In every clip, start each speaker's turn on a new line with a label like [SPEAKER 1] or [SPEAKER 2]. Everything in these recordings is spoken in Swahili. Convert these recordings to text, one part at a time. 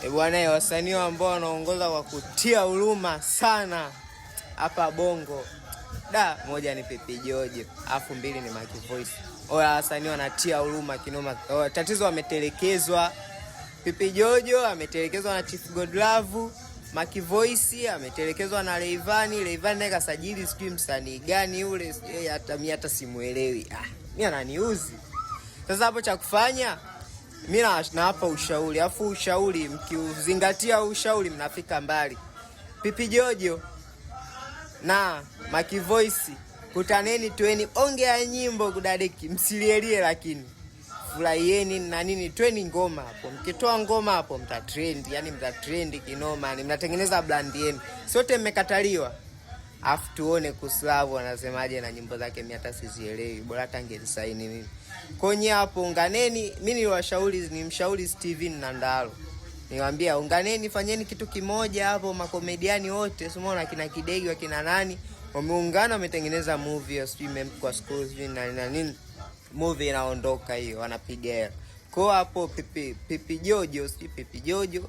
[SPEAKER 1] Bwana, wasanii ambao wanaongoza kwa kutia huruma sana hapa Bongo. Moja ni Pipi George, afu mbili ni Maki Voice. Wasanii wanatia huruma kinoma. Tatizo wametelekezwa. Pipi George ametelekezwa na Chief Godlove, Maki Voice ametelekezwa na Rayvanny. Rayvanny naye kasajili sijui msanii gani yule, hata simuelewi. Mimi ananiuzi. Sasa hapo cha kufanya mimi nawapa ushauri, afu ushauri mkiuzingatia ushauri mnafika mbali. Pipi George na Maki Voice, kutaneni, tueni, ongea nyimbo kudadeki, msilielie, lakini furahieni na nini, tueni ngoma hapo. Mkitoa ngoma hapo mtatrend, yani mtatrend kinoma, ni mnatengeneza brand yenu. Sote mmekataliwa. Afu tuone Kuslavu anasemaje na nyimbo zake, mimi hata sizielewi, bora hata angenisaini mimi. Konye hapo unganeni, mimi nimshauri Steven Nandalo. Niwaambia unganeni, fanyeni kitu kimoja hapo, makomediani wote, umeona kina Kidegi wakina nani, wameungana wametengeneza movie, sijui kwa schools na nini, movie inaondoka hiyo, wanapiga hela. Kwa hapo Pipi George, sijui Pipi George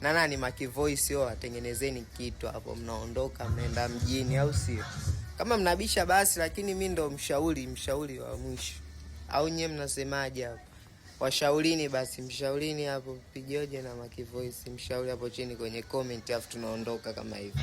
[SPEAKER 1] na nani Maki Voice, watengenezeni kitu hapo, mnaondoka mnaenda mjini, au sio? Kama mnabisha basi, lakini mimi ndo mshauri wa mwisho. Au nyewe mnasemaje hapo? Washaurini basi, mshaurini hapo Pipi George na Maki Voice, mshauri hapo chini kwenye comment, afu tunaondoka kama hivi.